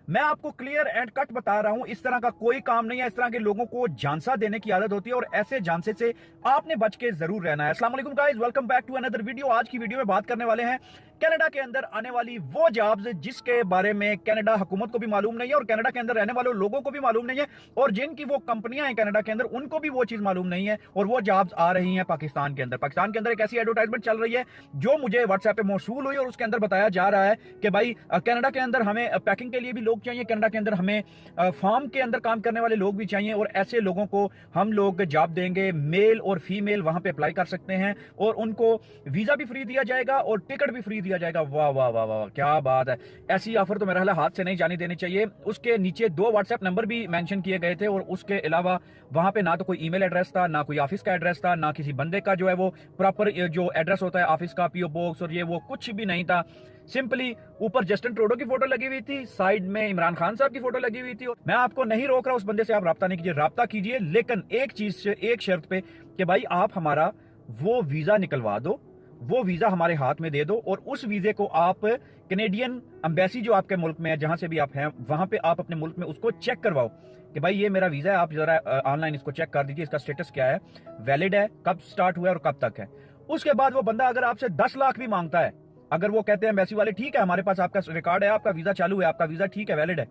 मैं आपको clear and cut बता रहा हूं, इस तरह का कोई काम नहीं है। इस तरह के लोगों को झांसा देने की आदत होती है और ऐसे झांसे से आपने बच के जरूर रहना है। अस्सलाम वालेकुम guys, welcome back to another video. आज की वीडियो में बात करने वाले हैं कनाडा के अंदर आने वाली वो जॉब्स जिसके बारे में कनाडा हुकूमत को भी मालूम नहीं है और कनाडा के अंदर रहने वाले लोगों को भी मालूम नहीं है, और जिनकी वो कंपनियां हैं कनाडा के अंदर उनको भी वो चीज मालूम नहीं है, और वो जॉब्स आ रही हैं पाकिस्तान के अंदर। पाकिस्तान के अंदर एक ऐसी एडवर्टाइजमेंट चल रही है जो मुझे व्हाट्सएप पे मौसूल हुई और उसके अंदर बताया जा रहा है कि भाई कनाडा के अंदर हमें पैकिंग के लिए भी लोग चाहिए, कनाडा के अंदर हमें फार्म के अंदर काम करने वाले लोग भी चाहिए, और ऐसे लोगों को हम लोग जॉब देंगे। मेल और फीमेल वहां पे अप्लाई कर सकते हैं और उनको वीजा भी फ्री दिया जाएगा और टिकट भी फ्री दिया जाएगा। वाह वाह वाह वाह, क्या बात है। ऐसी ऑफर तो मेरा ख्याल हाथ से नहीं जाने देनी चाहिए। उसके नीचे 2 व्हाट्सएप नंबर भी मेंशन किए गए थे और उसके अलावा वहां पे ना तो कोई ईमेल एड्रेस था, ना कोई ऑफिस का एड्रेस था, ना किसी बंदे का जो है वो प्रॉपर जो एड्रेस होता है ऑफिस का, पीओ बॉक्स और ये वो कुछ भी नहीं था। सिंपली ऊपर जस्टिन ट्रूडो की फोटो लगी हुई थी, साइड में इमरान खान साहब की फोटो लगी हुई थी। मैं आपको नहीं रोक रहा उस बंदे से आप राब्ता नहीं कीजिए, राब्ता कीजिए, लेकिन एक चीज से, एक शर्त पे कि भाई आप हमारा वो वीजा निकलवा दो, वो वीजा हमारे हाथ में दे दो, और उस वीजे को आप कैनेडियन एम्बेसी जो आपके मुल्क में है, जहां से भी आप हैं वहां पे आप अपने मुल्क में उसको चेक करवाओ कि भाई ये मेरा वीजा है, आप जरा ऑनलाइन इसको चेक कर दीजिए, इसका स्टेटस क्या है, वैलिड है, कब स्टार्ट हुआ है और कब तक है। उसके बाद वो बंदा अगर आपसे 10 लाख भी मांगता है, अगर वो कहते हैं एम्बेसी वाले ठीक है हमारे पास आपका रिकॉर्ड है, आपका वीजा चालू है, आपका वीजा ठीक है, वैलिड है,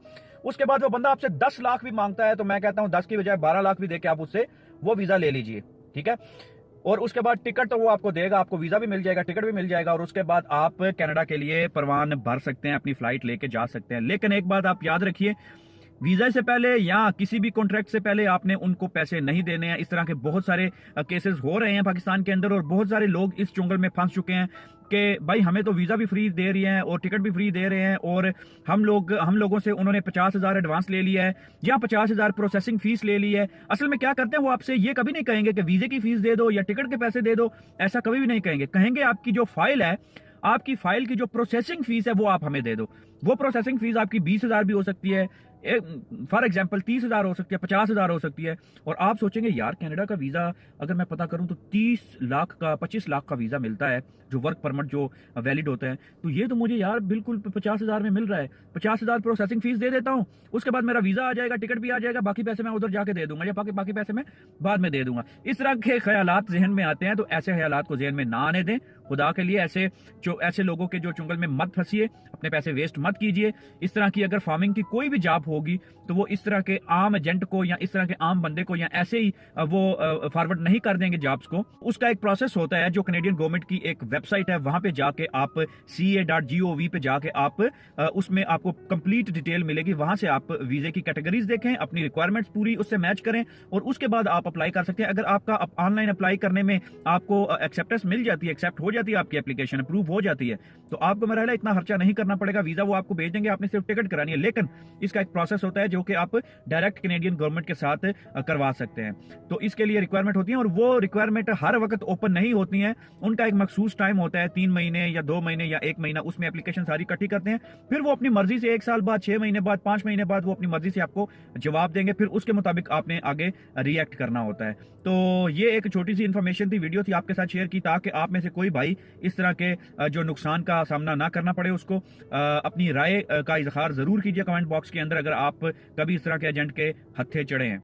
उसके बाद वो बंदा आपसे 10 लाख भी मांगता है, तो मैं कहता हूं 10 की बजाय 12 लाख भी देके आप उससे वो वीजा ले लीजिए, ठीक है। और उसके बाद टिकट तो वो आपको देगा, आपको वीजा भी मिल जाएगा, टिकट भी मिल जाएगा, और उसके बाद आप कनाडा के लिए परवान भर सकते हैं, अपनी फ्लाइट लेके जा सकते हैं। लेकिन एक बात आप याद रखिए, वीजा से पहले या किसी भी कॉन्ट्रैक्ट से पहले आपने उनको पैसे नहीं देने हैं। इस तरह के बहुत सारे केसेस हो रहे हैं पाकिस्तान के अंदर, और बहुत सारे लोग इस चुंगल में फंस चुके हैं कि भाई हमें तो वीजा भी फ्री दे रही हैं और टिकट भी फ्री दे रहे हैं, और हम लोगों से उन्होंने 50,000 एडवांस ले लिया है या 50,000 प्रोसेसिंग फीस ले ली है। असल में क्या करते हैं वो आपसे ये कभी नहीं कहेंगे कि वीजे की फीस दे दो या टिकट के पैसे दे दो, ऐसा कभी भी नहीं कहेंगे। कहेंगे आपकी जो फाइल है, आपकी फाइल की जो प्रोसेसिंग फीस है वो आप हमें दे दो। वो प्रोसेसिंग फीस आपकी 20,000 भी हो सकती है, फॉर एग्जाम्पल 30,000 हो सकती है, 50,000 हो सकती है। और आप सोचेंगे यार कनाडा का वीजा अगर मैं पता करूं तो 30 लाख का 25 लाख का वीजा मिलता है, जो वर्क परमिट जो वैलिड होता है, तो ये तो मुझे यार बिल्कुल 50,000 में मिल रहा है। 50,000 प्रोसेसिंग फीस दे देता हूं, उसके बाद मेरा वीजा आ जाएगा, टिकट भी आ जाएगा, बाकी पैसे मैं उधर जाके दे दूंगा, या बाकी पैसे मैं बाद में दे दूंगा। इस तरह के ख्यालात जहन में आते हैं, तो ऐसे ख्यालात को जहन में ना आने दें खुदा के लिए। ऐसे लोगों के जो चुंगल में मत फंसिए, अपने पैसे वेस्ट मत कीजिए। इस तरह की अगर फार्मिंग की कोई भी जॉब होगी तो वो इस तरह के आम एजेंट को या इस तरह के आम बंदे को या ऐसे ही वो फॉरवर्ड नहीं कर देंगे जॉब्स को। उसका एक प्रोसेस होता है, जो कनेडियन गवर्नमेंट की एक वेबसाइट है, वहां पे जाके आप ca.gov पे जाके आप उसमें आपको कंप्लीट डिटेल मिलेगी। वहां से आप वीजे की कैटेगरीज देखें, अपनी रिक्वायरमेंट्स पूरी उससे मैच करें और उसके बाद आप अप्लाई कर सकते हैं। अगर आपका ऑनलाइन अप्लाई करने में आपको एक्सेप्टेंस मिल जाती है, एक्सेप्ट हो जाती है, आपकी एप्लीकेशन अप्रूव हो जाती है, तो आपको मेरा ख्याल इतना खर्चा नहीं करना पड़ेगा। वीजा वो आपको भेज देंगे, आपने सिर्फ टिकट करानी है। लेकिन इसका एक प्रोसेस होता है जो कि आप डायरेक्ट कैनेडियन गवर्नमेंट के साथ करवा सकते हैं, तो इसके लिए रिक्वायरमेंट होती है, और वो रिक्वायरमेंट हर वक्त ओपन नहीं होती हैं। उनका एक मखसूस टाइम होता है, 3 महीने या 2 महीने या 1 महीना, उसमें एप्लीकेशन सारी इकट्ठी करते हैं। फिर वो अपनी मर्जी से 1 साल बाद, 6 महीने बाद, 5 महीने बाद वो अपनी मर्जी से आपको जवाब देंगे, फिर उसके मुताबिक आपने आगे रिएक्ट करना होता है। तो ये एक छोटी सी इंफॉर्मेशन थी, वीडियो थी, आपके साथ शेयर की, ताकि आप में से कोई भाई इस तरह के जो नुकसान का सामना ना करना पड़े उसको। अपनी राय का इजहार जरूर कीजिए कमेंट बॉक्स के अंदर, अगर आप कभी इस तरह के एजेंट के हत्थे चढ़े हैं।